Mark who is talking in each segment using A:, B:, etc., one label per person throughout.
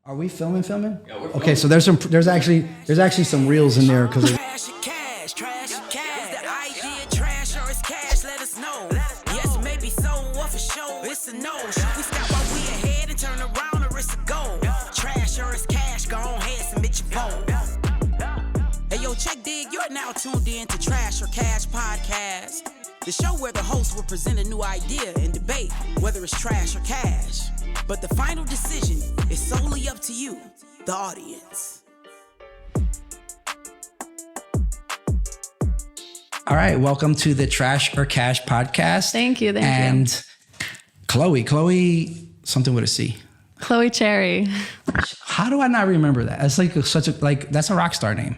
A: Are we filming?
B: Yeah, we're filming.
A: Okay, so there's actually some reels in there because
C: Trash. Is the idea trash or is cash? Let us know. Yes, maybe so. What for sure? It's a no. We stop while we ahead and turn around or it's a go. Trash or is cash? Go on ahead, submit your vote. Hey, yo, check dig. You're now tuned in to Trash or Cash Podcast, the show where the host will present a new idea and debate whether it's trash or cash. But the final decision is solely up to you, the audience.
A: All right, welcome to the Trash or Cash podcast.
D: Thank you.
A: And Chloe, something with a C.
D: Chloe Cherry.
A: How do I not remember that? That's that's a rock star name.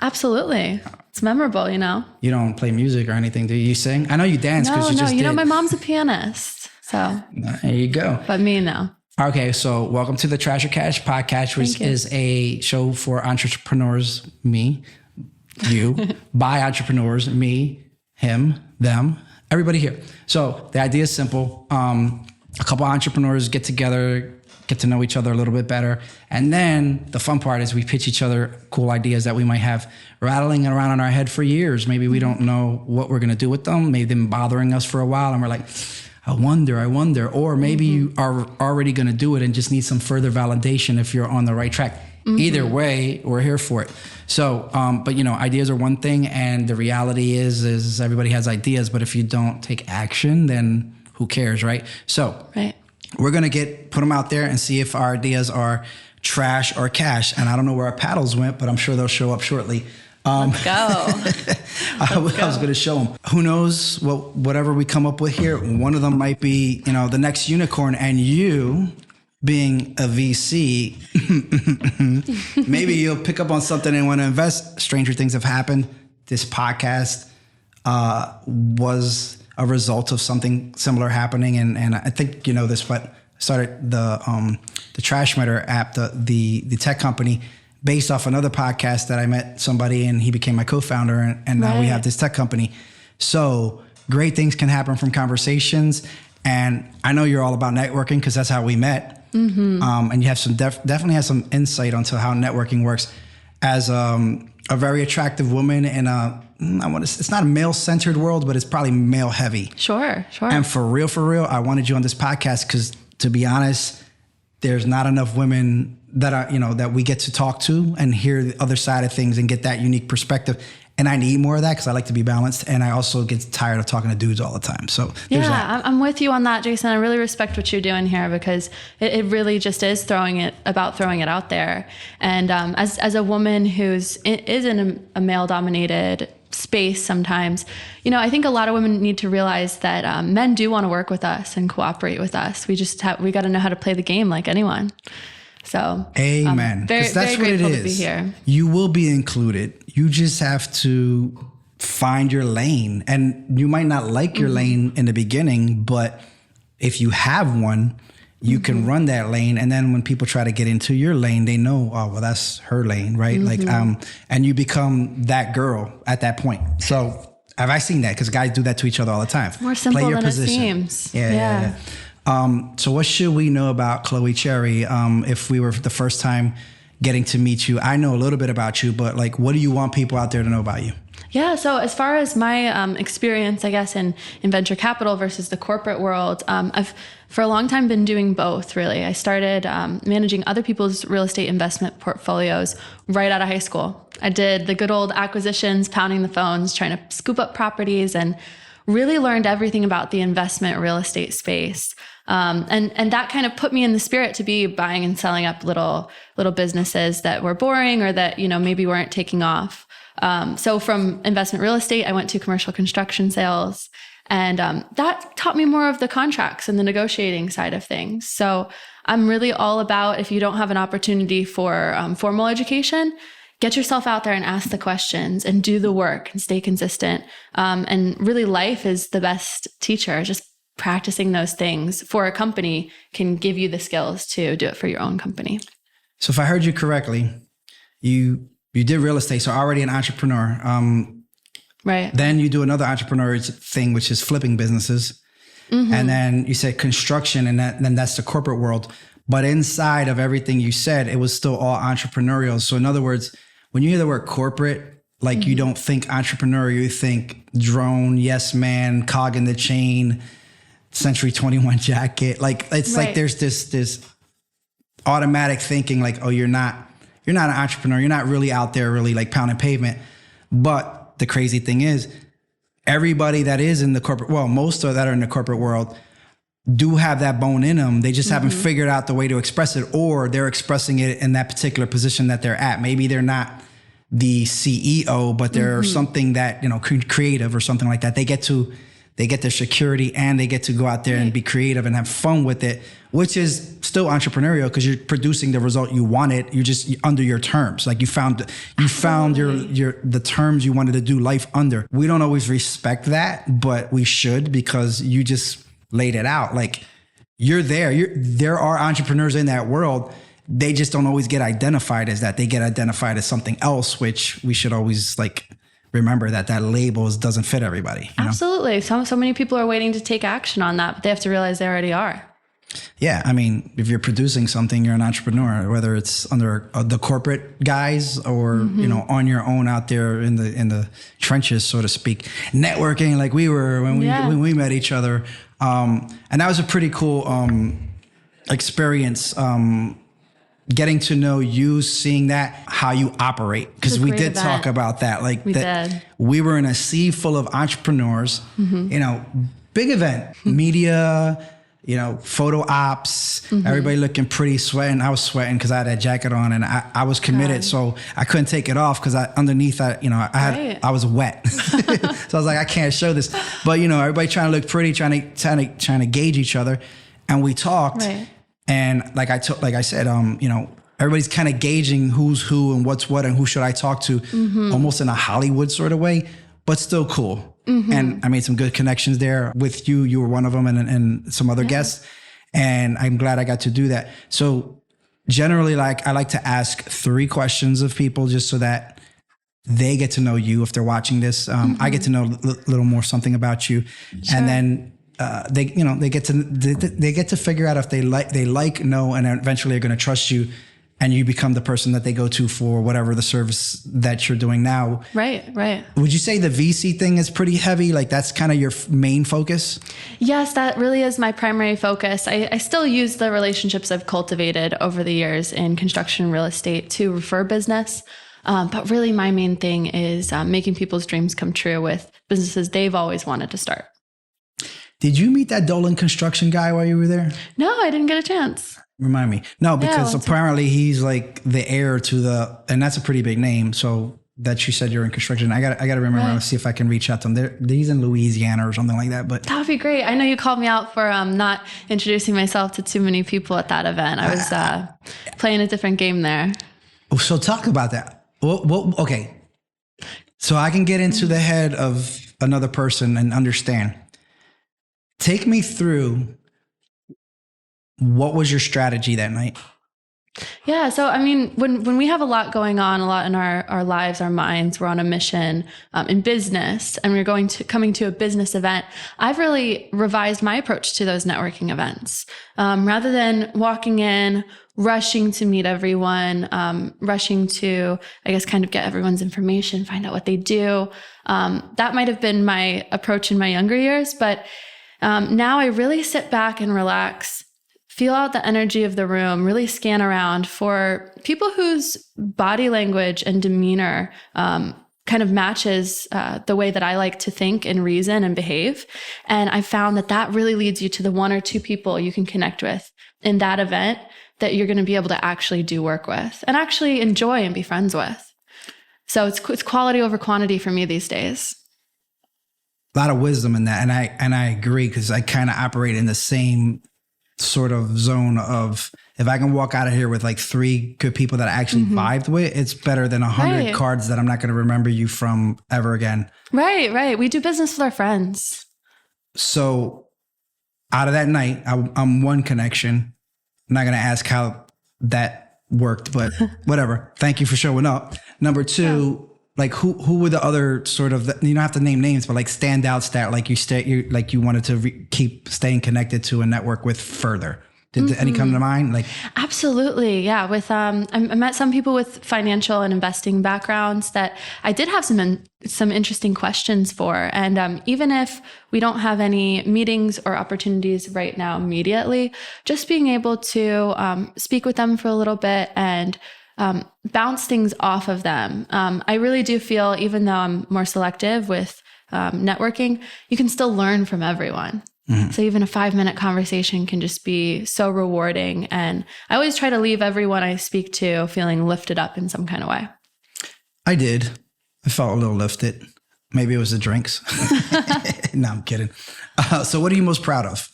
D: Absolutely. It's memorable, you know.
A: You don't play music or anything, do you sing? I know you dance because you just did.
D: You know, my mom's a pianist, so.
A: There you go.
D: But me, no.
A: Okay, so welcome to the Trash or Cash podcast, which is a show for entrepreneurs, me, you, by entrepreneurs, me, him, them, everybody here. So the idea is simple. A couple entrepreneurs get together, get to know each other a little bit better. And then the fun part is we pitch each other cool ideas that we might have rattling around in our head for years. Maybe we don't know what we're going to do with them. Maybe they've been bothering us for a while and we're like, I wonder. Or maybe you are already going to do it and just need some further validation if you're on the right track. Either way, we're here for it. So, but you know, ideas are one thing, and the reality is everybody has ideas, but if you don't take action, then who cares, right? So we're going to put them out there and see if our ideas are trash or cash. And I don't know where our paddles went, but I'm sure they'll show up shortly.
D: Let's go.
A: I was going to show them. Who knows whatever we come up with here. One of them might be, you know, the next unicorn, and you being a VC, maybe you'll pick up on something and want to invest. Stranger things have happened. This podcast was a result of something similar happening. And I think you know this, but I started the Trash Meter app, the tech company, based off another podcast that I met somebody and he became my co-founder, and now we have this tech company. So great things can happen from conversations. And I know you're all about networking because that's how we met. And you have some definitely have some insight onto how networking works as a very attractive woman in it's not a male-centered world, but it's probably male-heavy.
D: Sure.
A: And for real, I wanted you on this podcast because, to be honest, there's not enough women that are, you know, that we get to talk to and hear the other side of things and get that unique perspective. And I need more of that because I like to be balanced. And I also get tired of talking to dudes all the time. So there's that.
D: I'm with you on that, Jason. I really respect what you're doing here because it really just is throwing it out there. And as a woman is in a male-dominated space sometimes, you know, I think a lot of women need to realize that men do want to work with us and cooperate with us. We got to know how to play the game like anyone. So,
A: amen.
D: Very,
A: that's
D: very
A: what
D: grateful
A: it is.
D: To be here.
A: You will be included. You just have to find your lane, and you might not like your lane in the beginning, but if you have one, you can run that lane. And then when people try to get into your lane, they know, oh, well, that's her lane, right? And you become that girl at that point. So have I seen that? Because guys do that to each other all the time.
D: More simple
A: Play your
D: than
A: position.
D: it seems.
A: Yeah. So what should we know about Chloe Cherry if we were the first time getting to meet you? I know a little bit about you, but like, what do you want people out there to know about you?
D: Yeah. So as far as my experience, I guess, in venture capital versus the corporate world, I've for a long time been doing both, really. I started managing other people's real estate investment portfolios right out of high school. I did the good old acquisitions, pounding the phones, trying to scoop up properties, and really learned everything about the investment real estate space. And that kind of put me in the spirit to be buying and selling up little businesses that were boring or that, you know, maybe weren't taking off. So from investment real estate, I went to commercial construction sales, and that taught me more of the contracts and the negotiating side of things. So I'm really all about, if you don't have an opportunity for formal education, get yourself out there and ask the questions and do the work and stay consistent. And really, life is the best teacher. Just practicing those things for a company can give you the skills to do it for your own company.
A: So if I heard you correctly, you did real estate, so already an entrepreneur.
D: Right.
A: Then you do another entrepreneur thing, which is flipping businesses. And then you said construction, and then that's the corporate world. But inside of everything you said, it was still all entrepreneurial. So in other words, when you hear the word corporate, like you don't think entrepreneurial, you think drone, yes man, cog in the chain, Century 21 jacket. Like it's like there's this automatic thinking like, oh, you're not an entrepreneur. You're not really out there really like pounding pavement. But the crazy thing is everybody that is in the corporate, well, most of that are in the corporate world do have that bone in them. They just haven't figured out the way to express it, or they're expressing it in that particular position that they're at. Maybe they're not the CEO, but they're something that, you know, creative or something like that. They get their security and they get to go out there and be creative and have fun with it, which is still entrepreneurial because you're producing the result you wanted. You're just under your terms. Like you found the terms you wanted to do life under. We don't always respect that, but we should, because you just laid it out. Like you're there. There are entrepreneurs in that world. They just don't always get identified as that. They get identified as something else, which we should always like remember that label doesn't fit everybody. You know?
D: Absolutely. So many people are waiting to take action on that, but they have to realize they already are.
A: Yeah. I mean, if you're producing something, you're an entrepreneur, whether it's under the corporate guys or, you know, on your own out there in the trenches, so to speak, networking like we were when we met each other. And that was a pretty cool experience. Getting to know you, seeing that, how you operate. Because we did talk about that. Like we were in a sea full of entrepreneurs, you know, big event, media, you know, photo ops, everybody looking pretty, sweating. I was sweating because I had that jacket on and I was committed. So I couldn't take it off because I was wet. So I was like, I can't show this. But, you know, everybody trying to look pretty, trying to gauge each other. And we talked. Right. And like I said, you know, everybody's kind of gauging who's who and what's what and who should I talk to, almost in a Hollywood sort of way, but still cool. And I made some good connections there with you. You were one of them, and some other guests. And I'm glad I got to do that. So generally, like I like to ask 3 questions of people just so that they get to know you if they're watching this. I get to know a little more something about you, and then they get to figure out if they know, and eventually are going to trust you, and you become the person that they go to for whatever the service that you're doing now. Right. Would you say the VC thing is pretty heavy? Like that's kind of your main focus?
D: Yes, that really is my primary focus. I still use the relationships I've cultivated over the years in construction and real estate to refer business. But really my main thing is making people's dreams come true with businesses they've always wanted to start.
A: Did you meet that Dolan construction guy while you were there?
D: No, I didn't get a chance.
A: Remind me. No, because apparently he's like the heir to and that's a pretty big name. So that you said you're in construction. I got to remember and see if I can reach out to him. He's in Louisiana or something like that. But
D: that would be great. I know you called me out for not introducing myself to too many people at that event. I was playing a different game there.
A: So talk about that. Well, okay. So I can get into the head of another person and understand. Take me through, what was your strategy that night?
D: Yeah. So, I mean, when we have a lot going on, a lot in our lives, our minds, we're on a mission in business and we're coming to a business event, I've really revised my approach to those networking events. Rather than walking in, rushing to meet everyone, rushing to, I guess, kind of get everyone's information, find out what they do. That might have been my approach in my younger years, but now I really sit back and relax, feel out the energy of the room, really scan around for people whose body language and demeanor kind of matches the way that I like to think and reason and behave. And I found that really leads you to the 1 or 2 people you can connect with in that event that you're going to be able to actually do work with and actually enjoy and be friends with. So it's quality over quantity for me these days.
A: A lot of wisdom in that. And I agree, because I kind of operate in the same sort of zone of, if I can walk out of here with like 3 good people that I actually vibed with, it's better than 100 cards that I'm not going to remember you from ever again. Right.
D: We do business with our friends.
A: So out of that night, I'm one connection. I'm not going to ask how that worked, but whatever. Thank you for showing up. Number 2, like who were the other sort of, you don't have to name names, but like standouts that like you wanted to keep staying connected to and network with further? Did any come to mind? Like,
D: absolutely, yeah. With I met some people with financial and investing backgrounds that I did have some interesting questions for, and even if we don't have any meetings or opportunities right now immediately, just being able to speak with them for a little bit and bounce things off of them. I really do feel, even though I'm more selective with networking, you can still learn from everyone. So even a 5-minute conversation can just be so rewarding. And I always try to leave everyone I speak to feeling lifted up in some kind of way.
A: I did. I felt a little lifted. Maybe it was the drinks. No, I'm kidding. So what are you most proud of?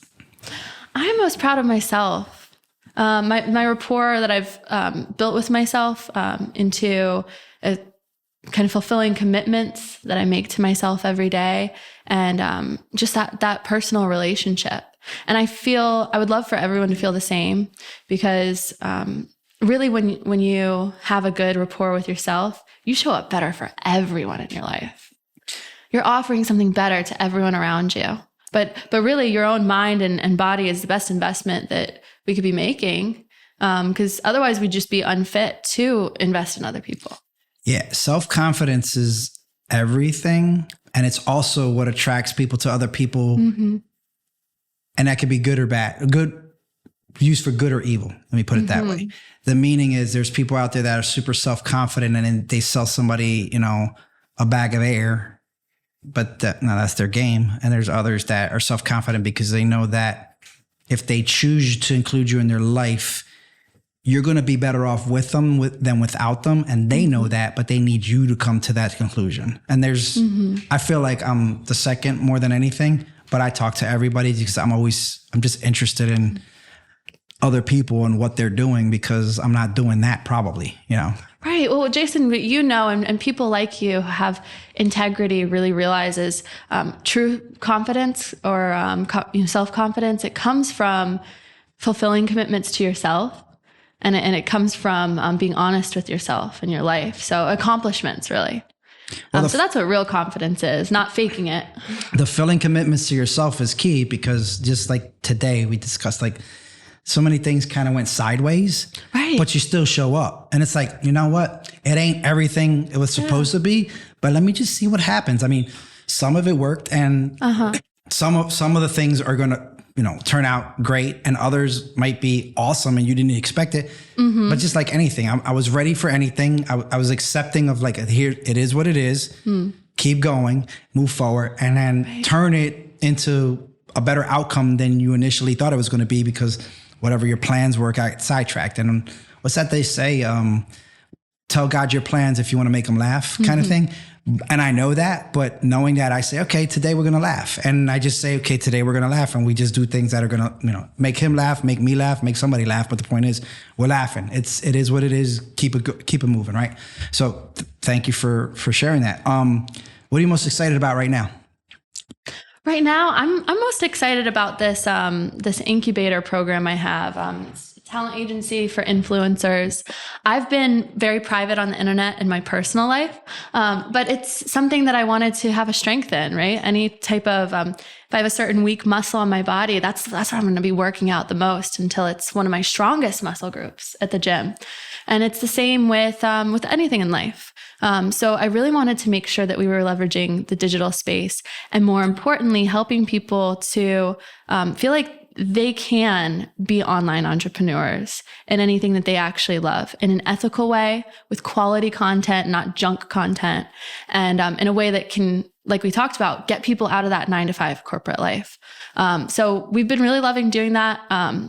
D: I'm most proud of myself. My rapport that I've built with myself into a kind of fulfilling commitments that I make to myself every day, and just that personal relationship. And I would love for everyone to feel the same, because really when you have a good rapport with yourself, you show up better for everyone in your life. You're offering something better to everyone around you. But really your own mind and body is the best investment that we could be making, because otherwise we'd just be unfit to invest in other people.
A: Yeah, self-confidence is everything. And it's also what attracts people to other people. Mm-hmm. And that could be good or bad, good used for good or evil. Let me put it that way. The meaning is there's people out there that are super self-confident, and then they sell somebody, a bag of air, but that's their game. And there's others that are self-confident because they know that if they choose to include you in their life, you're going to be better off with them than without them. And they know that, but they need you to come to that conclusion. And I feel like I'm the second more than anything, but I talk to everybody because I'm just interested in other people and what they're doing, because I'm not doing that probably, Right.
D: Well, Jason, and people like you who have integrity really realizes true confidence or self-confidence. It comes from fulfilling commitments to yourself. And it comes from being honest with yourself and your life. So accomplishments, really. So that's what real confidence is, not faking it.
A: The fulfilling commitments to yourself is key, because just like today we discussed, like so many things kind of went sideways, right? But you still show up. And it's like, you know what? It ain't everything it was supposed to be, but let me just see what happens. I mean, some of it worked, and some of the things are going to, turn out great, and others might be awesome and you didn't expect it. But just like anything, I was ready for anything. I was accepting of, like, here, it is what it is. Keep going, move forward, and then turn it into a better outcome than you initially thought it was going to be, because whatever your plans were got sidetracked. And what's that they say? Tell God your plans if you want to make them laugh, kind of thing. And I know that, but knowing that, I say, okay, today we're going to laugh. And I just say, okay, today we're going to laugh. And we just do things that are going to, make him laugh, make me laugh, make somebody laugh. But the point is, we're laughing. It is what it is. Keep it moving, right? So thank you for sharing that. What are you most excited about right now?
D: Right now, I'm most excited about this this incubator program I have. It's a talent agency for influencers. I've been very private on the internet in my personal life, but it's something that I wanted to have a strength in, right? Any type of, if I have a certain weak muscle on my body, that's what I'm going to be working out the most until it's one of my strongest muscle groups at the gym. And it's the same with anything in life. So I really wanted to make sure that we were leveraging the digital space, and more importantly, helping people to feel like they can be online entrepreneurs in anything that they actually love, in an ethical way, with quality content, not junk content, and in a way that can, like we talked about, get people out of that 9-to-5 corporate life. So we've been really loving doing that.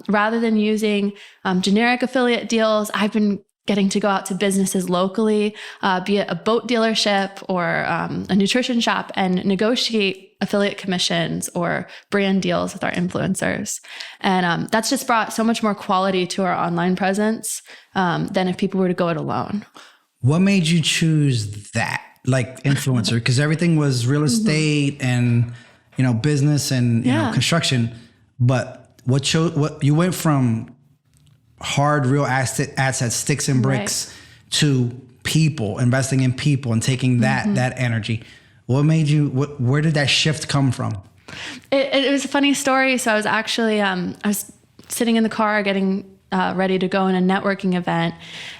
D: Rather than using generic affiliate deals, I've been getting to go out to businesses locally, be it a boat dealership or a nutrition shop, and negotiate affiliate commissions or brand deals with our influencers. And that's just brought so much more quality to our online presence than if people were to go it alone.
A: What made you choose that, like influencer? Because everything was real estate and, business and construction. But what you went from hard, real assets, sticks and bricks, to people, investing in people and taking that energy. What made you, where did that shift come from?
D: It was a funny story. So I was actually, I was sitting in the car getting ready to go in a networking event.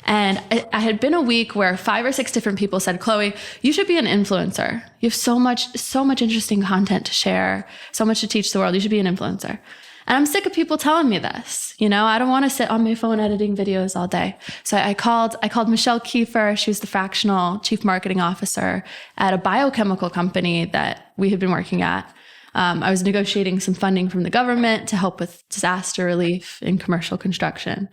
D: And I had been a week where 5 or 6 different people said, Chloe, you should be an influencer. You have so much interesting content to share, so much to teach the world. You should be an influencer. And I'm sick of people telling me this. You know, I don't want to sit on my phone editing videos all day. So I called Michelle Kiefer. She was the fractional chief marketing officer at a biochemical company that we had been working at. I was negotiating some funding from the government to help with disaster relief in commercial construction.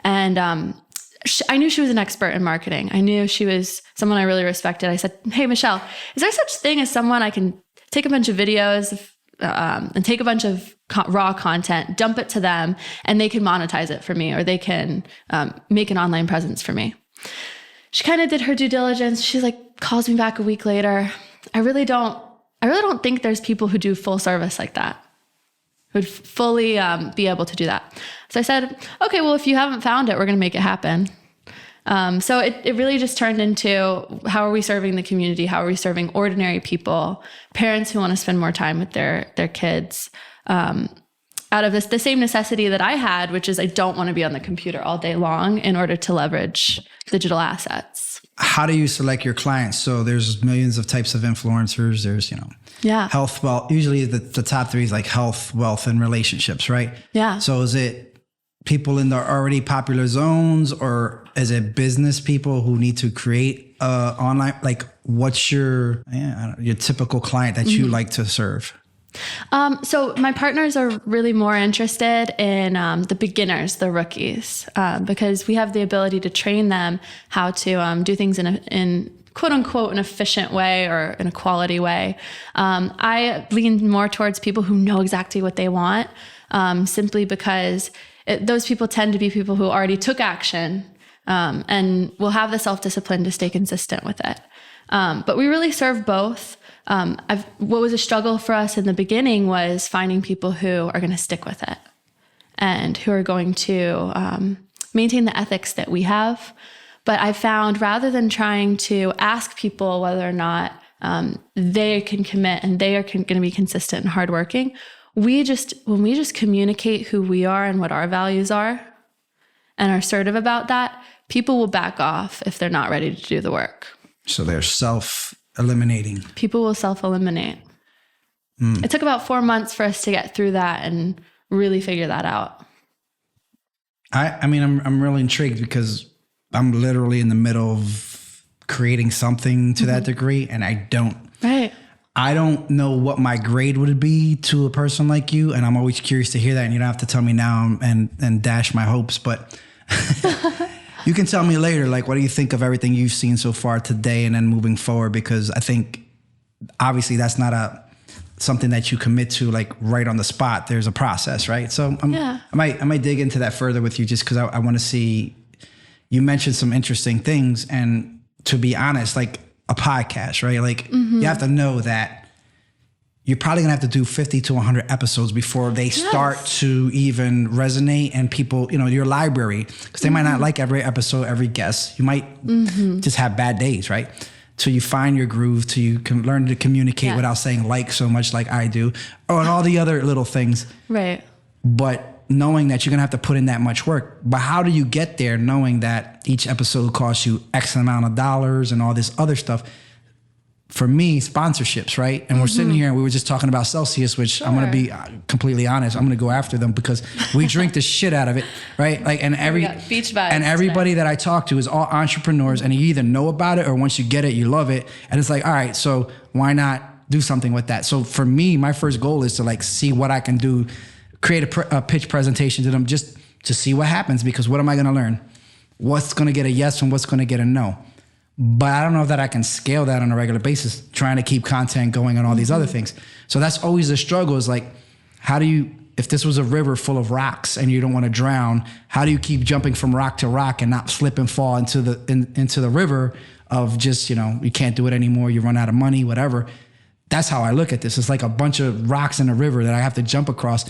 D: And I knew she was an expert in marketing. I knew she was someone I really respected. I said, hey, Michelle, is there such thing as someone I can take a bunch of videos and take a bunch of raw content, dump it to them, and they can monetize it for me, or they can make an online presence for me? She kind of did her due diligence. She's like, calls me back a week later. I really don't think there's people who do full service like that, who'd fully be able to do that. So I said, okay, well, if you haven't found it, we're going to make it happen. So it really just turned into, how are we serving the community? How are we serving ordinary people, parents who want to spend more time with their kids, out of the same necessity that I had, which is I don't want to be on the computer all day long in order to leverage digital assets.
A: How do you select your clients? So there's millions of types of influencers. There's, health, usually the top 3 is like health, wealth, and relationships, right?
D: Yeah.
A: So is it people in the already popular zones, or is it business people who need to create online? Like, what's your typical client that you like to serve?
D: So my partners are really more interested in the beginners, the rookies, because we have the ability to train them how to do things in quote unquote an efficient way or in a quality way. I lean more towards people who know exactly what they want, simply because those people tend to be people who already took action and will have the self-discipline to stay consistent with it. But we really serve both. What was a struggle for us in the beginning was finding people who are going to stick with it and who are going to maintain the ethics that we have. But I found, rather than trying to ask people whether or not they can commit and they are going to be consistent and hardworking, when we just communicate who we are and what our values are and are assertive about that, people will back off if they're not ready to do the work.
A: So they're self-eliminating. People
D: will self-eliminate. It took about 4 months for us to get through that and really figure that out.
A: I mean, I'm really intrigued because I'm literally in the middle of creating something to that degree, and I don't know what my grade would be to a person like you, and I'm always curious to hear that, and you don't have to tell me now and dash my hopes, but you can tell me later, like, what do you think of everything you've seen so far today and then moving forward? Because I think obviously that's not something that you commit to like right on the spot. There's a process, right? So I might dig into that further with you, just because I want to see. You mentioned some interesting things, and to be honest, like a podcast, right? Like you have to know that you're probably gonna have to do 50 to 100 episodes before they start to even resonate, and people, your library, because they might not like every episode, every guest. You might just have bad days, right? Till you find your groove, till you can learn to communicate without saying like so much like I do, and all the other little things.
D: Right.
A: But knowing that you're gonna have to put in that much work. But how do you get there knowing that each episode costs you X amount of dollars and all this other stuff? For me, sponsorships, right? And we're sitting here and we were just talking about Celsius, which I'm going to be completely honest. I'm going to go after them because we drink the shit out of it, right? Like, and
D: beach vibes
A: and everybody that I talk to is all entrepreneurs, and you either know about it or once you get it, you love it. And it's like, all right, so why not do something with that? So for me, my first goal is to like see what I can do, create a pitch presentation to them just to see what happens, because what am I going to learn? What's going to get a yes and what's going to get a no? But I don't know that I can scale that on a regular basis, trying to keep content going and all these other things. So that's always the struggle, is like, how do you, if this was a river full of rocks and you don't want to drown, how do you keep jumping from rock to rock and not slip and fall into the river of just, you can't do it anymore, you run out of money, whatever. That's how I look at this. It's like a bunch of rocks in a river that I have to jump across,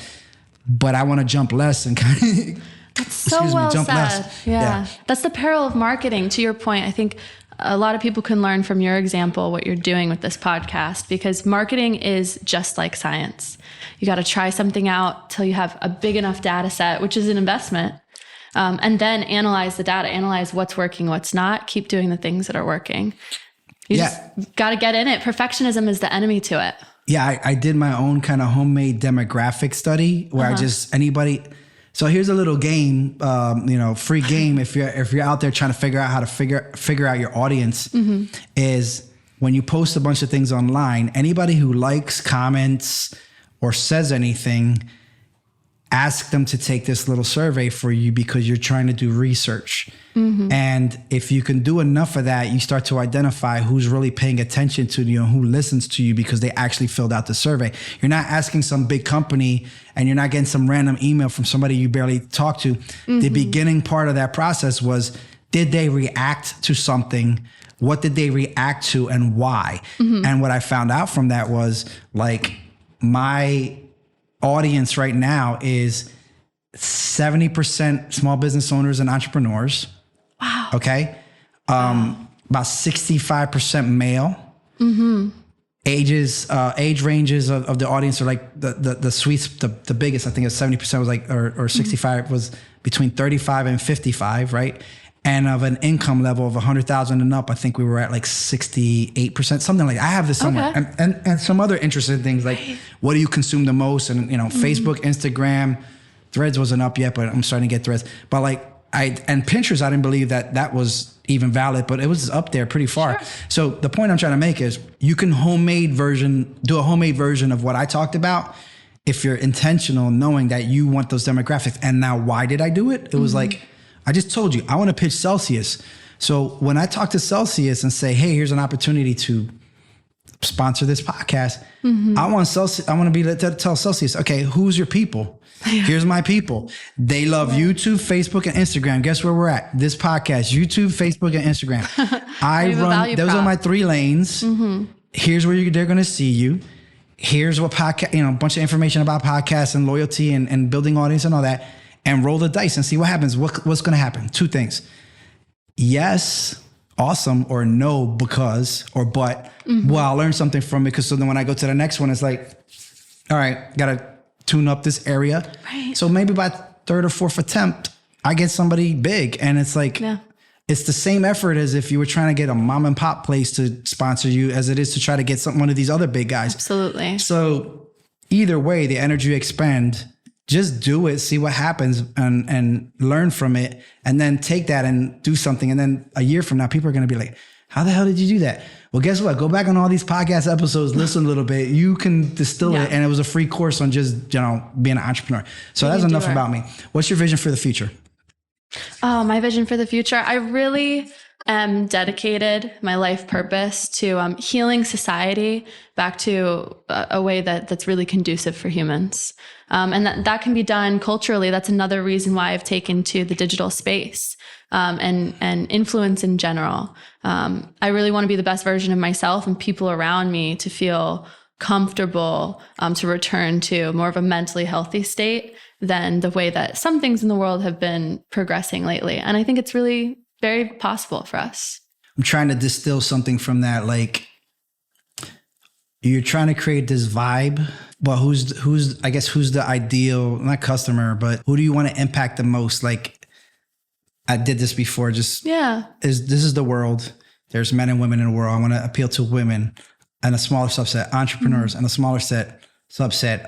A: but I want to jump less and kind of
D: That's so well said. Yeah. That's the peril of marketing. To your point, I think a lot of people can learn from your example, what you're doing with this podcast, because marketing is just like science. You got to try something out till you have a big enough data set, which is an investment. And then analyze the data, analyze what's working, what's not, keep doing the things that are working. You just got to get in it. Perfectionism is the enemy to it.
A: Yeah, I did my own kind of homemade demographic study where I just, anybody. So here's a little game, free game. If you're out there trying to figure out how to figure out your audience, is when you post a bunch of things online, anybody who likes, comments, or says anything, ask them to take this little survey for you because you're trying to do research. And if you can do enough of that, you start to identify who's really paying attention to you and who listens to you because they actually filled out the survey. You're not asking some big company and you're not getting some random email from somebody you barely talk to. The beginning part of that process was, did they react to something? What did they react to and why? And what I found out from that was, like, my audience right now is 70% small business owners and entrepreneurs.
D: Wow.
A: Okay. About 65% male. Age ranges of the audience are like the sweets, the biggest, I think it's 70% was like, or 65 was between 35 and 55. Right. And of an income level of 100,000 and up, I think we were at like 68%, something like that. I have this somewhere. Okay. And some other interesting things like, what do you consume the most? And, Facebook, Instagram, Threads wasn't up yet, but I'm starting to get Threads. But like and Pinterest, I didn't believe that was even valid, but it was up there pretty far. Sure. So the point I'm trying to make is you can do a homemade version of what I talked about if you're intentional, knowing that you want those demographics. And now, why did I do it? It was like, I just told you, I want to pitch Celsius. So when I talk to Celsius and say, hey, here's an opportunity to sponsor this podcast, I want to be able to tell Celsius, okay, who's your people? Here's my people. They love YouTube, Facebook, and Instagram. Guess where we're at? This podcast, YouTube, Facebook, and Instagram. Those are my 3 lanes. Here's where they're going to see you. Here's what podcast, a bunch of information about podcasts and loyalty and building audience and all that. And roll the dice and see what happens. What's going to happen? 2 things. Yes, awesome, or no, because, or but. Well, I'll learn something from it, because so then when I go to the next one, it's like, all right, got to tune up this area. Right. So maybe by 3rd or 4th attempt, I get somebody big. And it's like, it's the same effort as if you were trying to get a mom and pop place to sponsor you as it is to try to get one of these other big guys. Absolutely. So either way, the energy you expend, just do it, see what happens, and learn from it, and then take that and do something. And then a year from now, people are going to be like, how the hell did you do that? Well, guess what? Go back on all these podcast episodes, listen a little bit. You can distill it. And it was a free course on just, being an entrepreneur. So that's enough about me. What's your vision for the future?
D: Oh, my vision for the future. I really am dedicated my life purpose to healing society back to a way that's really conducive for humans. And that can be done culturally. That's another reason why I've taken to the digital space and influence in general. I really want to be the best version of myself and people around me to feel comfortable to return to more of a mentally healthy state than the way that some things in the world have been progressing lately. And I think it's really very possible for us.
A: I'm trying to distill something from that. Like, you're trying to create this vibe, but who's the ideal, not customer, but who do you want to impact the most? Like, I did this before, this is the world. There's men and women in the world. I want to appeal to women and a smaller subset, entrepreneurs and a smaller subset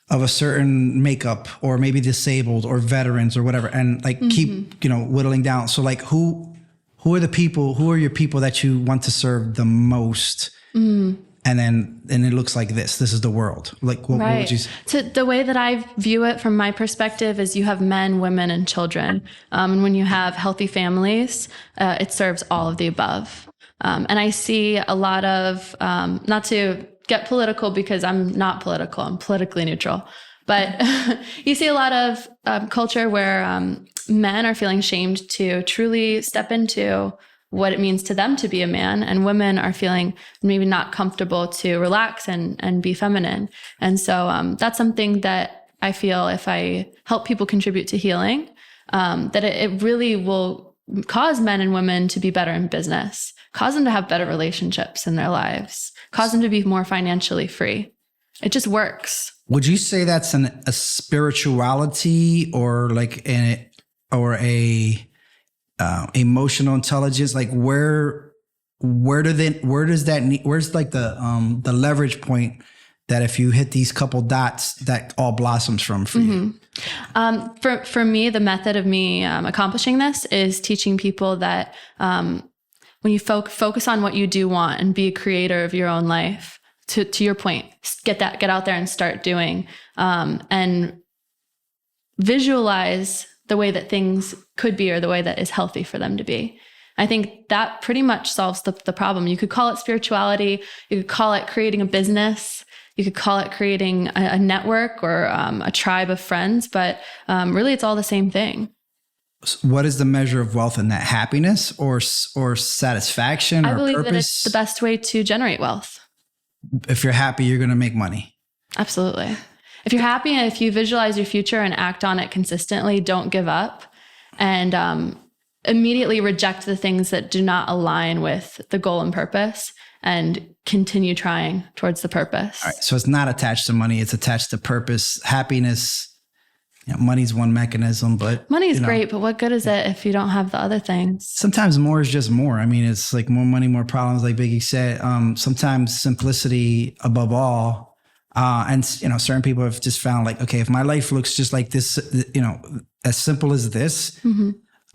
A: of a certain makeup, or maybe disabled or veterans or whatever. And like, keep, whittling down. So like, who are your people that you want to serve the most? And it looks like this is the world. Like, what would you say? So
D: the way that I view it from my perspective is you have men, women, and children. And when you have healthy families, it serves all of the above. And I see a lot of, not to get political because I'm not political, I'm politically neutral, but you see a lot of culture where men are feeling shamed to truly step into what it means to them to be a man, and women are feeling maybe not comfortable to relax and be feminine. And so that's something that I feel if I help people contribute to healing, that it really will cause men and women to be better in business, cause them to have better relationships in their lives, cause them to be more financially free. It just works.
A: Would you say that's a spirituality or like a emotional intelligence? Like where's like the leverage point that if you hit these couple dots, that all blossoms from for you?
D: For me, the method of me accomplishing this is teaching people that when you focus on what you do want and be a creator of your own life, to your point, get out there and start doing, and visualize the way that things could be or the way that is healthy for them to be. I think that pretty much solves the problem. You could call it spirituality. You could call it creating a business. You could call it creating a network or a tribe of friends, but really it's all the same thing.
A: What is the measure of wealth in that? Happiness or satisfaction or
D: I believe
A: purpose?
D: that it's the best way to generate wealth.
A: If you're happy, you're going to make money.
D: Absolutely. If you're happy and if you visualize your future and act on it consistently, don't give up and immediately reject the things that do not align with the goal and purpose and continue trying towards the purpose.
A: All right. So it's not attached to money. It's attached to purpose, happiness. Money's one mechanism, but
D: money is great, but what good is it if you don't have the other things?
A: Sometimes more is just more. I mean, it's like more money, more problems, like Biggie said. Sometimes simplicity above all. And certain people have just found like, okay, if my life looks just like this, as simple as this,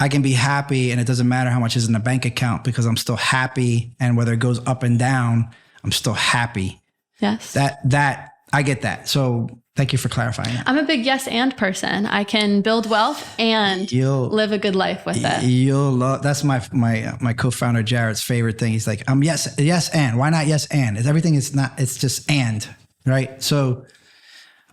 A: I can be happy, and it doesn't matter how much is in the bank account because I'm still happy. And whether it goes up and down, I'm still happy.
D: Yes.
A: That I get that. So thank you for clarifying that.
D: I'm a big yes and person. I can build wealth and live a good life with it.
A: You'll love. That's my co-founder Jared's favorite thing. He's like, yes and. Why not yes and? Everything is not. It's just and, right? So,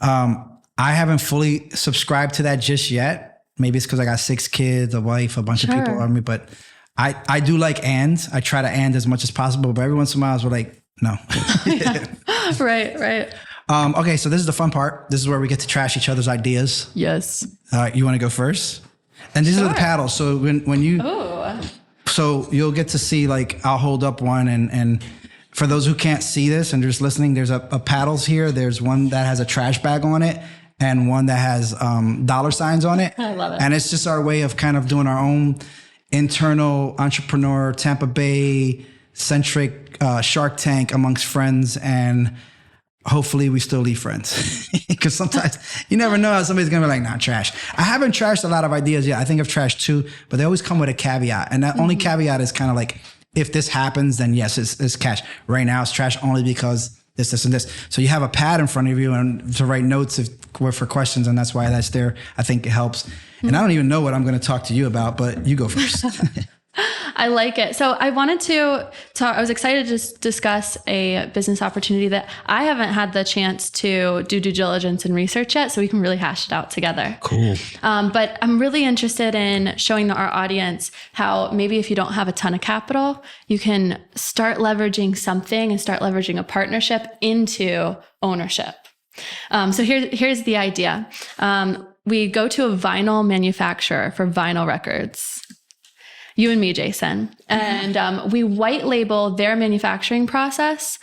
A: I haven't fully subscribed to that just yet. Maybe it's because I got 6 kids, a wife, a bunch of people around me. But I do like and. I try to and as much as possible. But every once in a while, we're like, no.
D: Right.
A: Okay, so this is the fun part. This is where we get to trash each other's ideas.
D: Yes.
A: You want to go first? And these are the paddles. So when you, so you'll get to see, like, I'll hold up one, and for those who can't see this and just listening, there's a paddles here. There's one that has a trash bag on it and one that has dollar signs on it.
D: I love it.
A: And it's just our way of kind of doing our own internal entrepreneur, Tampa Bay centric Shark Tank amongst friends, and hopefully we still leave friends. Because sometimes you never know how somebody's going to be like, nah, trash. I haven't trashed a lot of ideas yet. I think I've trashed 2, but they always come with a caveat. And that only caveat is kind of like, if this happens, then yes, it's cash. Right now it's trash only because this, and this. So you have a pad in front of you and to write notes for questions. And that's why that's there. I think it helps. And I don't even know what I'm going to talk to you about, but you go first.
D: I like it. So I wanted to talk, I was excited to just discuss a business opportunity that I haven't had the chance to do due diligence and research yet, so we can really hash it out together.
A: Cool.
D: But I'm really interested in showing our audience how maybe if you don't have a ton of capital, you can start leveraging something and start leveraging a partnership into ownership. So here's the idea. We go to a vinyl manufacturer for vinyl records. You and me, Jason. And we white label their manufacturing process,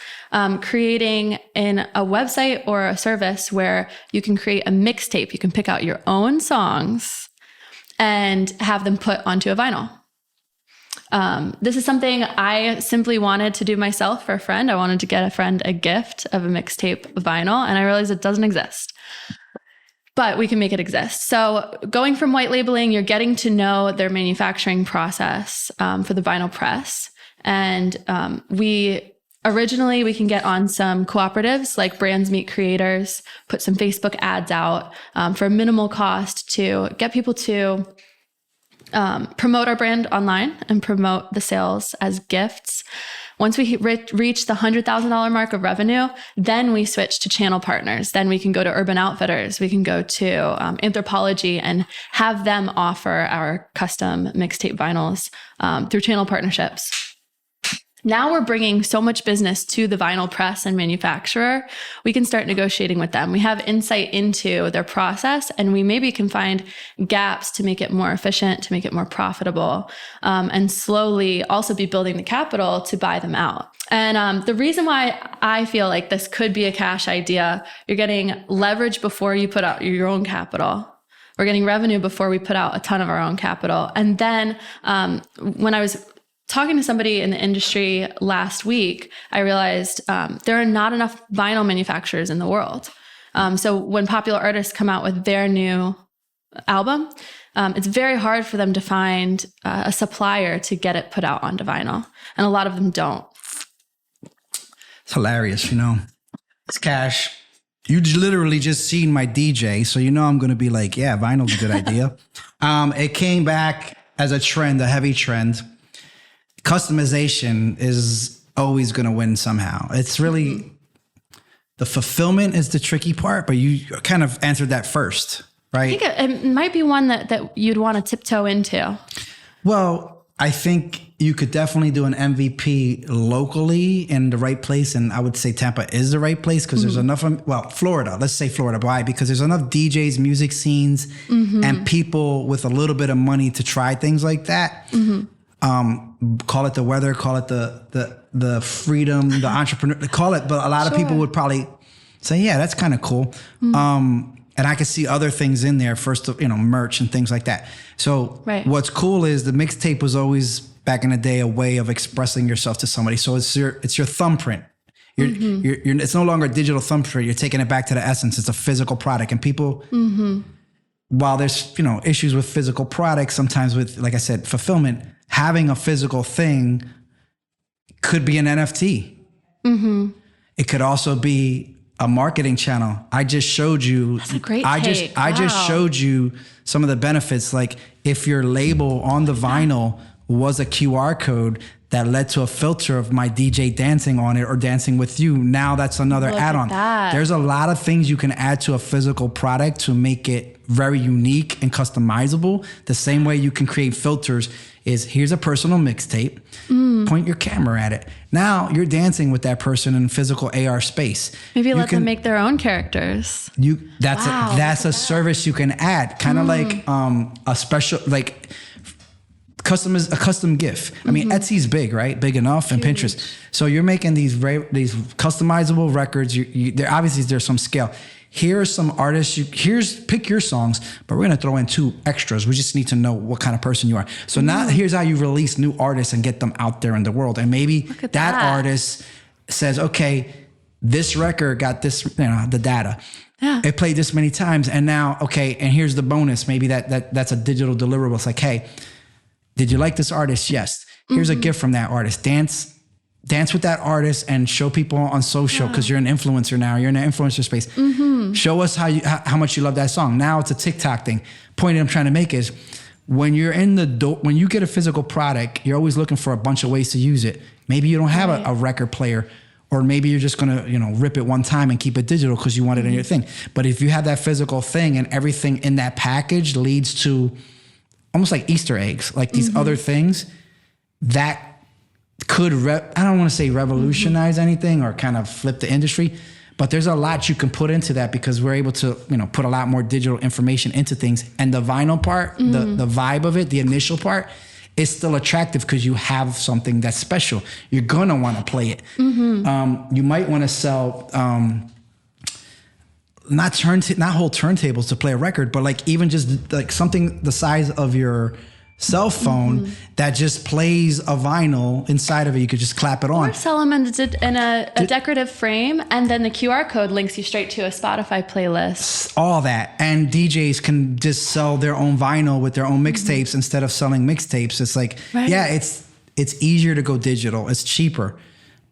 D: creating in a website or a service where you can create a mixtape. You can pick out your own songs and have them put onto a vinyl. This is something I simply wanted to do myself for a friend. I wanted to get a friend a gift of a mixtape vinyl, and I realized it doesn't exist. But we can make it exist. So going from white labeling, you're getting to know their manufacturing process for the vinyl press. And we can get on some cooperatives like Brands Meet Creators, put some Facebook ads out for a minimal cost to get people to promote our brand online and promote the sales as gifts. Once we reach the $100,000 mark of revenue, then we switch to channel partners. Then we can go to Urban Outfitters. We can go to Anthropologie and have them offer our custom mixtape vinyls through channel partnerships. Now we're bringing so much business to the vinyl press and manufacturer. We can start negotiating with them. We have insight into their process, and we maybe can find gaps to make it more efficient, to make it more profitable, and slowly also be building the capital to buy them out. And the reason why I feel like this could be a cash idea, you're getting leverage before you put out your own capital. We're getting revenue before we put out a ton of our own capital. And then when I was talking to somebody in the industry last week, I realized there are not enough vinyl manufacturers in the world. So when popular artists come out with their new album, it's very hard for them to find a supplier to get it put out onto vinyl. And a lot of them don't.
A: It's hilarious, It's cash. You literally just seen my DJ, so I'm going to be like, yeah, vinyl's a good idea. It came back as a trend, a heavy trend. Customization is always going to win somehow. It's really, the fulfillment is the tricky part, but you kind of answered that first, right?
D: I think it might be one that you'd want to tiptoe into.
A: Well, I think you could definitely do an MVP locally in the right place. And I would say Tampa is the right place because there's enough, Florida, let's say Florida. Why? Because there's enough DJs, music scenes, and people with a little bit of money to try things like that. Call it the weather, call it the freedom, the entrepreneur, call it, but a lot of people would probably say, yeah, that's kind of cool. And I could see other things in there, first, merch and things like that. So what's cool is the mixtape was always back in the day a way of expressing yourself to somebody. So it's your thumbprint. It's no longer a digital thumbprint. You're taking it back to the essence. It's a physical product, and people, while there's issues with physical products, sometimes with, like I said, fulfillment, having a physical thing could be an NFT. It could also be a marketing channel. I just showed you.
D: That's a great take.
A: I just showed you some of the benefits. Like if your label on the vinyl was a QR code that led to a filter of my DJ dancing on it or dancing with you, now that's another add-on. There's a lot of things you can add to a physical product to make it very unique and customizable. The same way you can create filters is, here's a personal mixtape, point your camera at it. Now you're dancing with that person in physical AR space.
D: Maybe let them make their own characters.
A: That's a service you can add, kind of like a special, like a custom GIF. I mean, Etsy's big, right? Big enough, and Pinterest. So you're making these customizable records. There's some scale. Here are some artists. Pick your songs, but we're gonna throw in 2 extras. We just need to know what kind of person you are. So now here's how you release new artists and get them out there in the world. And maybe that artist says, okay, this record got this, the data. Yeah. It played this many times, and now, okay, and here's the bonus. Maybe that's a digital deliverable. It's like, hey, did you like this artist? Yes. Here's a gift from that artist. Dance with that artist and show people on social, because you're an influencer now. You're in the influencer space. Show us how much you love that song. Now it's a TikTok thing. Point I'm trying to make is, when you're in the door, when you get a physical product, you're always looking for a bunch of ways to use it. Maybe you don't have a record player, or maybe you're just gonna rip it one time and keep it digital because you want it in your thing. But if you have that physical thing and everything in that package leads to almost like Easter eggs, like these other things that could, I don't want to say revolutionize anything or kind of flip the industry, but there's a lot you can put into that, because we're able to, put a lot more digital information into things. And the vinyl part, the vibe of it, the initial part is still attractive because you have something that's special. You're going to want to play it. You might want to sell, not whole turntables to play a record, but like even just like something the size of your cell phone that just plays a vinyl inside of it. You could just clap it on.
D: Or sell them in a decorative frame, and then the QR code links you straight to a Spotify playlist. All
A: that. And DJs can just sell their own vinyl with their own mixtapes instead of selling mixtapes. It's like, it's easier to go digital. It's cheaper,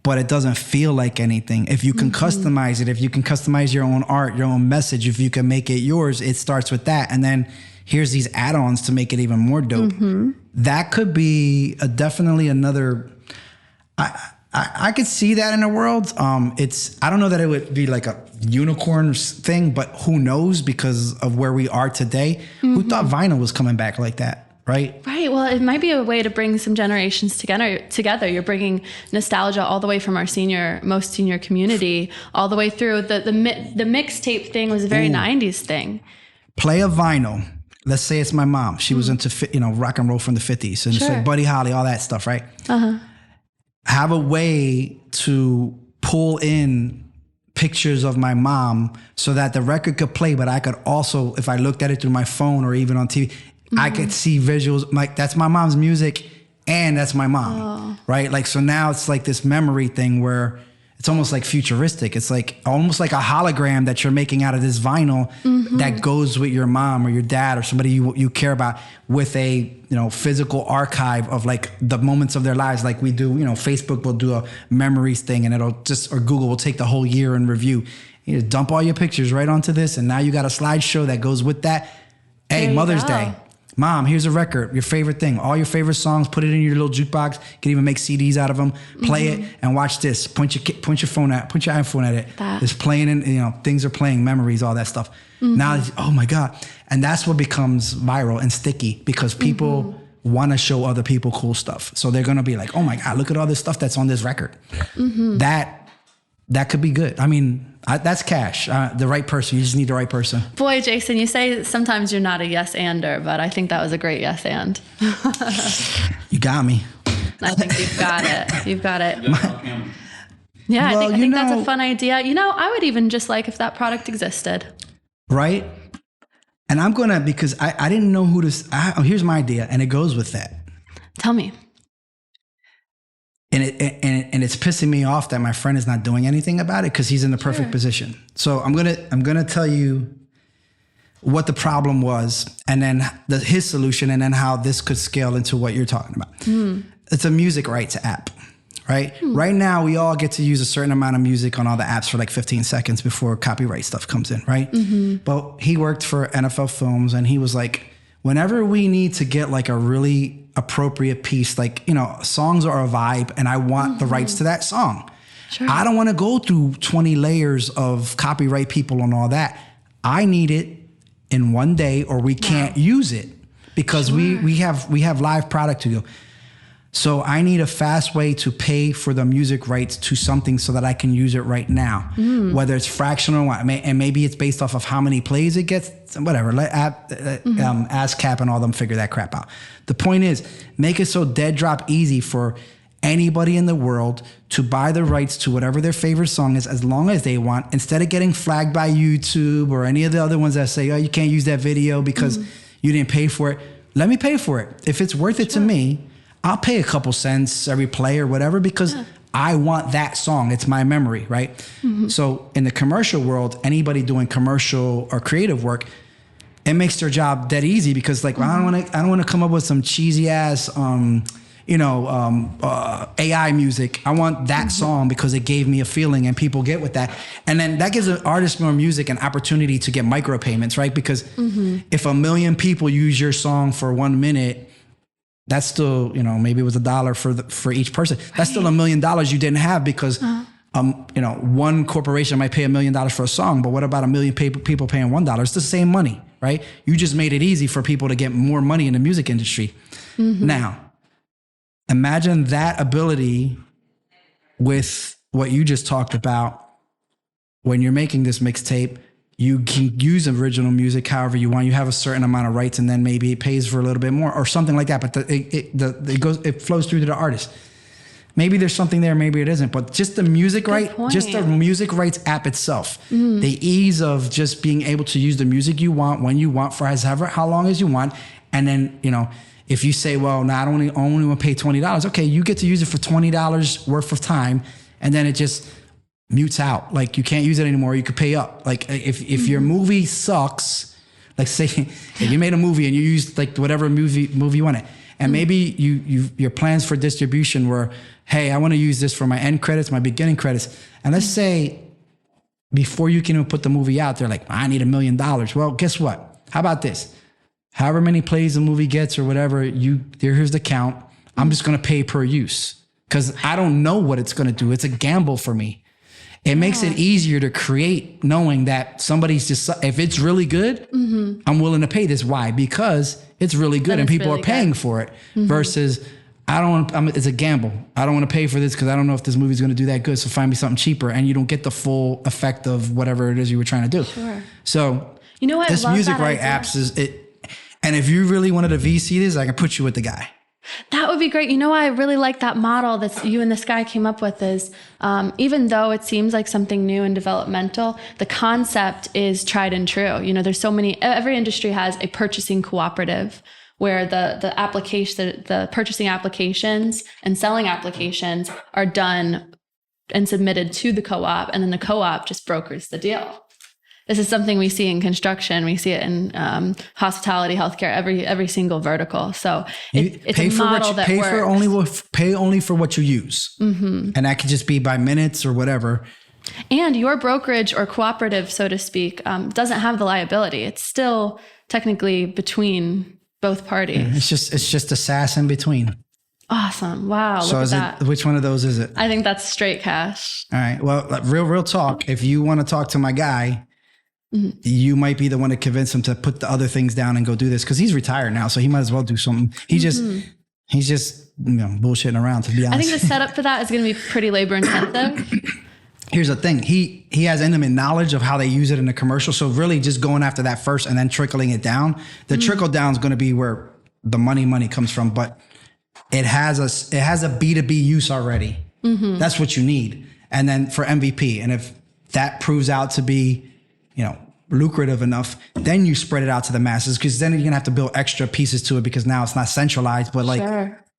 A: but it doesn't feel like anything. If you can customize it, if you can customize your own art, your own message, if you can make it yours, it starts with that. And then here's these add-ons to make it even more dope. That could be definitely another, I could see that in the world. I don't know that it would be like a unicorn thing, but who knows, because of where we are today. Who thought vinyl was coming back like that? right?
D: Right. Well, it might be a way to bring some generations together. You're bringing nostalgia all the way from our most senior community, all the way through. The mixtape thing was a very 90s thing.
A: Play a vinyl. Let's say it's my mom. She was into, rock and roll from the 50s. And it's like Buddy Holly, all that stuff, right? Have a way to pull in pictures of my mom so that the record could play, but I could also, if I looked at it through my phone or even on TV, I could see visuals. Like, that's my mom's music and that's my mom, right? Like, so now it's like this memory thing where it's almost like futuristic. It's like almost like a hologram that you're making out of this vinyl that goes with your mom or your dad or somebody you care about, with a physical archive of like the moments of their lives, like we do. Facebook will do a memories thing, and or Google will take the whole year in review. You just dump all your pictures right onto this, and now you got a slideshow that goes with that. Hey, Mother's Day. Mom, here's a record, your favorite thing, all your favorite songs, put it in your little jukebox. You can even make CDs out of them. Play it and watch this. Point your iPhone at it. It's playing, and things are playing, memories, all that stuff. Now, oh my God. And that's what becomes viral and sticky, because people want to show other people cool stuff. So they're going to be like, oh my God, look at all this stuff that's on this record. That could be good. I mean, that's cash. The right person. You just need the right person.
D: Boy, Jason, you say sometimes you're not a yes-ander, but I think that was a great yes-and.
A: You got me.
D: I think you've got it. You've got it. Yeah, well, I think that's a fun idea. I would even just like if that product existed.
A: Right? And I'm going to, because I didn't know who to, here's my idea, and it goes with that.
D: Tell me.
A: And it's pissing me off that my friend is not doing anything about it, because he's in the perfect position. So I'm gonna tell you what the problem was, and then his solution, and then how this could scale into what you're talking about. It's a music rights app, right? Right now, we all get to use a certain amount of music on all the apps for like 15 seconds before copyright stuff comes in, right? But he worked for NFL Films, and he was like, whenever we need to get like a really appropriate piece, like, songs are a vibe, and I want the rights to that song. Sure. I don't want to go through 20 layers of copyright people and all that. I need it in one day, or we can't use it, because we have live product to do. So I need a fast way to pay for the music rights to something so that I can use it right now, whether it's fractional or what. And maybe it's based off of how many plays it gets, whatever. Let ASCAP and all them figure that crap out. The point is, make it so dead drop easy for anybody in the world to buy the rights to whatever their favorite song is, as long as they want, instead of getting flagged by YouTube or any of the other ones that say, oh, you can't use that video because you didn't pay for it. Let me pay for it. If it's worth it to me, I'll pay a couple cents every play or whatever, because I want that song. It's my memory, right? So in the commercial world, anybody doing commercial or creative work, it makes their job dead easy, because like, well, I don't want to come up with some cheesy ass, AI music. I want that song because it gave me a feeling, and people get with that. And then that gives an artist more music an opportunity to get micropayments, right? Because if 1 million people use your song for 1 minute, that's still, maybe it was $1 for each person. That's still $1 million you didn't have, because, one corporation might pay $1 million for a song, but what about 1 million people paying $1? It's the same money, right? You just made it easy for people to get more money in the music industry. Now, imagine that ability with what you just talked about. When you're making this mixtape, you can use original music however you want. You have a certain amount of rights, and then maybe it pays for a little bit more or something like that. But it flows through to the artist. Maybe there's something there, maybe it isn't. But just the music just the music rights app itself, the ease of just being able to use the music you want when you want for how long as you want, and then if you say, well, no, I only want to pay $20. Okay, you get to use it for $20 worth of time, and then it just mutes out. Like, you can't use it anymore. You could pay up. Like, if your movie sucks, like say if you made a movie and you used like whatever movie you wanted, and maybe your plans for distribution were, hey, I want to use this for my end credits, my beginning credits, and let's say before you can even put the movie out, they're like, I need $1 million. Well, guess what? How about this? However many plays the movie gets or whatever, here's the count. I'm just going to pay per use, because I don't know what it's going to do. It's a gamble for me. It makes it easier to create, knowing that somebody's just, if it's really good, I'm willing to pay this. Why? Because it's really good and people
D: really
A: are paying for it versus it's a gamble. I don't want to pay for this because I don't know if this movie's going to do that good. So find me something cheaper, and you don't get the full effect of whatever it is you were trying to do.
D: Sure.
A: So
D: you know what?
A: This music right apps is it. And if you really wanted a VC this, I can put you with the guy.
D: That would be great. You know why I really like that model that you and this guy came up with is even though it seems like something new and developmental, the concept is tried and true. You know, there's so many, every industry has a purchasing cooperative where the purchasing applications and selling applications are done and submitted to the co-op, and then the co-op just brokers the deal. This is something we see in construction. We see it in hospitality, healthcare, every single vertical. So it's a model that works.
A: Pay only for what you use. And that could just be by minutes or whatever.
D: And your brokerage or cooperative, so to speak, doesn't have the liability. It's still technically between both parties.
A: It's just a SaaS in between.
D: Awesome. Wow.
A: So
D: look at that.
A: Which one of those is it?
D: I think that's straight cash.
A: All right. Well, real talk. If you want to talk to my guy, you might be the one to convince him to put the other things down and go do this, because he's retired now, so he might as well do something. He's just bullshitting around, to be honest.
D: I think the setup for that is going to be pretty labor intensive.
A: Here's the thing. He has intimate knowledge of how they use it in the commercial. So really just going after that first and then trickling it down. The trickle down is going to be where the money comes from, but it has a B2B use already. That's what you need. And then for MVP. And if that proves out to be, lucrative enough, then you spread it out to the masses, because then you're gonna have to build extra pieces to it, because now it's not centralized, but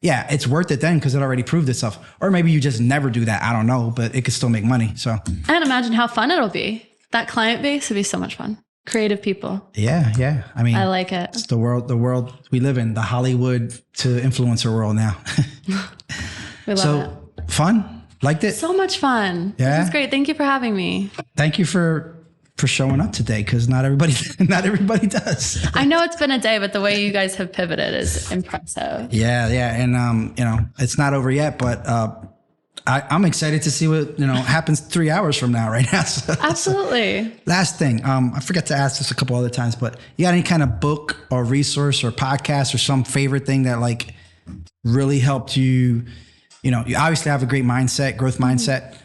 A: yeah, it's worth it then because it already proved itself. Or maybe you just never do that. I don't know, but it could still make money. So
D: and imagine how fun it'll be. That client base would be so much fun. Creative people.
A: Yeah. I mean, I
D: like it.
A: It's the world we live in, the Hollywood to influencer world now.
D: We love it.
A: Fun? Liked it?
D: So much fun.
A: Yeah.
D: This is great. Thank you for having me.
A: Thank you for showing up today, because not everybody does.
D: I know it's been a day, but the way you guys have pivoted is impressive.
A: Yeah. And it's not over yet, but I'm excited to see what happens 3 hours from now right now. So,
D: absolutely.
A: Last thing, I forgot to ask this a couple other times, but you got any kind of book or resource or podcast or some favorite thing that like really helped you? You obviously have a great mindset, growth mindset.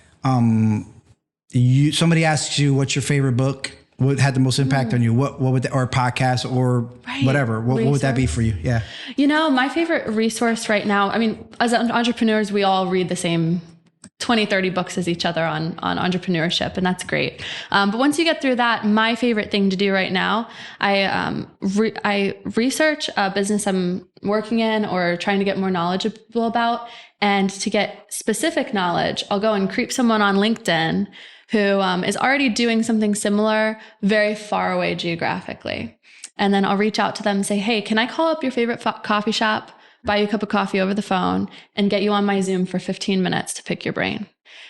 A: Somebody asks you what's your favorite book, what had the most impact on you, what would or podcast or whatever, what would that be for you? Yeah.
D: My favorite resource right now, I mean, as entrepreneurs, we all read the same 20, 30 books as each other on entrepreneurship, and that's great. But once you get through that, my favorite thing to do right now, I research a business I'm working in or trying to get more knowledgeable about. And to get specific knowledge, I'll go and creep someone on LinkedIn who is already doing something similar, very far away geographically. And then I'll reach out to them and say, hey, can I call up your favorite coffee shop, buy you a cup of coffee over the phone, and get you on my Zoom for 15 minutes to pick your brain?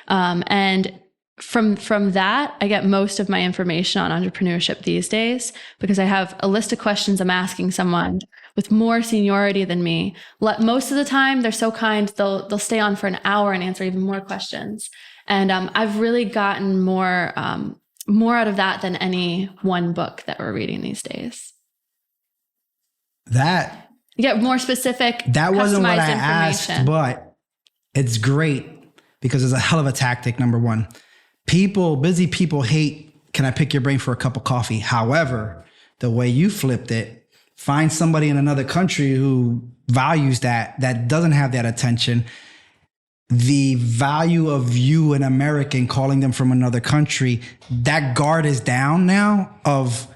D: And from that, I get most of my information on entrepreneurship these days, because I have a list of questions I'm asking someone with more seniority than me. Most of the time, they're so kind, they'll stay on for an hour and answer even more questions. And I've really gotten more out of that than any one book that we're reading these days.
A: That
D: more specific.
A: That wasn't what I asked, but it's great because it's a hell of a tactic. Number one, busy people hate, can I pick your brain for a cup of coffee? However, the way you flipped it, find somebody in another country who values that doesn't have that attention. The value of you, an American, calling them from another country, that guard is down now of,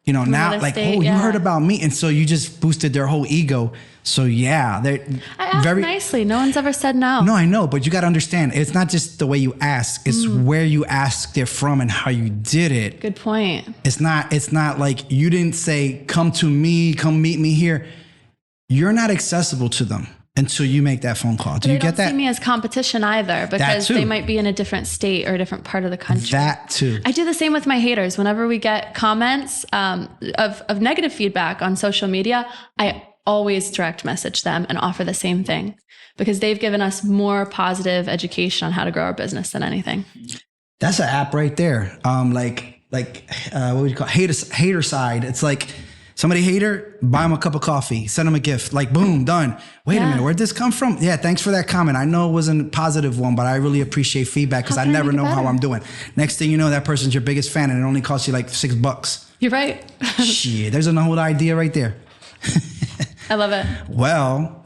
A: now like, you heard about me. And so you just boosted their whole ego. So yeah, they're
D: I asked very nicely. No one's ever said no.
A: No, I know, but you got to understand, it's not just the way you ask, it's where you asked it from and how you did it.
D: Good point.
A: It's not like you didn't say, come to me, come meet me here. You're not accessible to them until you make that phone call. Do you get that? They don't
D: see me as competition either, because they might be in a different state or a different part of the country.
A: That too.
D: I do the same with my haters. Whenever we get comments of negative feedback on social media, I always direct message them and offer the same thing, because they've given us more positive education on how to grow our business than anything.
A: That's an app right there. What would you call it? Hater side. It's like somebody hater, buy them a cup of coffee, send them a gift. Like boom, done. Wait a minute, where'd this come from? Yeah, thanks for that comment. I know it wasn't a positive one, but I really appreciate feedback because I never know how I'm doing. Next thing you know, that person's your biggest fan, and it only costs you like $6.
D: You're right.
A: Shit, there's a whole idea right there.
D: I love it.
A: Well,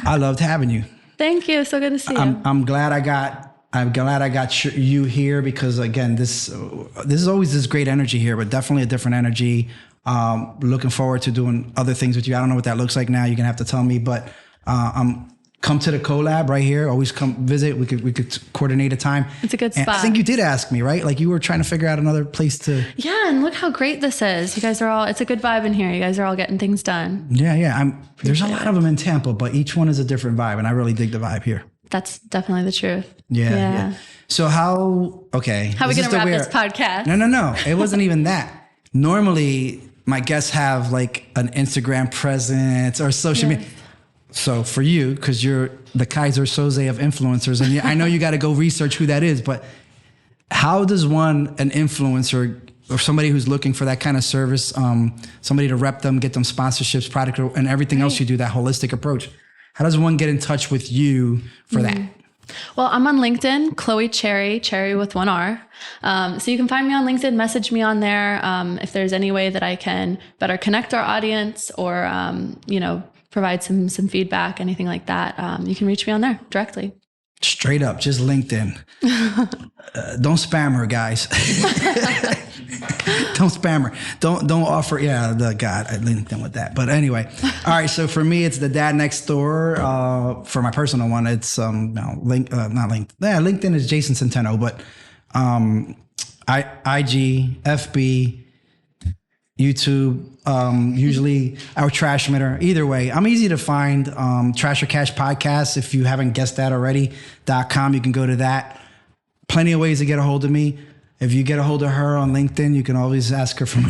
A: I loved having you.
D: Thank you. So good to see you.
A: I'm glad I got you here because again, this is always this great energy here, but definitely a different energy. Looking forward to doing other things with you. I don't know what that looks like now. You're gonna have to tell me, but come to the collab right here. Always come visit. We could coordinate a time.
D: It's a good spot.
A: And I think you did ask me, right? Like you were trying to figure out another place to.
D: Yeah, and look how great this is. You guys are all. It's a good vibe in here. You guys are all getting things done.
A: Yeah. There's a lot of them in Tampa, but each one is a different vibe, and I really dig the vibe here.
D: That's definitely the truth.
A: Yeah. So how are we
D: going to wrap this podcast?
A: No. It wasn't even that. Normally, my guests have like an Instagram presence or social media. So for you, because you're the Kaiser Soze of influencers, and I know you got to go research who that is, but how does an influencer or somebody who's looking for that kind of service, somebody to rep them, get them sponsorships, product, and everything else you do, that holistic approach, how does one get in touch with you for that?
D: Well, I'm on LinkedIn, Chloe Cherry with 1 R. So you can find me on LinkedIn, message me on there. If there's any way that I can better connect our audience or, provide some feedback, anything like that, you can reach me on there directly.
A: Straight up, just LinkedIn. Don't spam her, guys. Don't spam her. Don't offer. Yeah, God, I linked in with that. But anyway, all right. So for me, it's the dad next door. For my personal one, it's not LinkedIn. Yeah, LinkedIn is Jason Centeno, but IG, FB, YouTube, usually our Trash Mitter. Either way, I'm easy to find. Trash or Cash Podcast. If you haven't guessed that already, .com. You can go to that. Plenty of ways to get a hold of me. If you get a hold of her on LinkedIn, you can always ask her for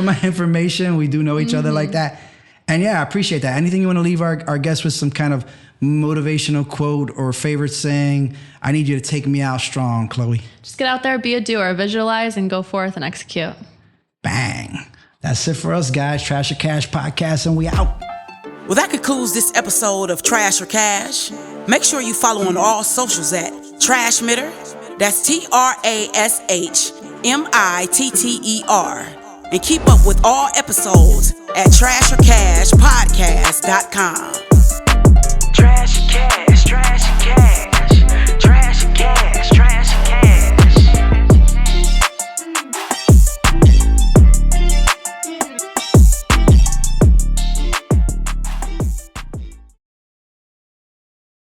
A: my information. We do know each other like that. And yeah, I appreciate that. Anything you want to leave our guests with, some kind of motivational quote or favorite saying? I need you to take me out strong, Chloe.
D: Just get out there, be a doer, visualize, and go forth and execute.
A: Bang. That's it for us, guys. Trash or Cash Podcast, and we out.
C: Well, that concludes this episode of Trash or Cash. Make sure you follow on all socials at Trash Mitter. That's TrashMitter. And keep up with all episodes at trashorcashpodcast.com.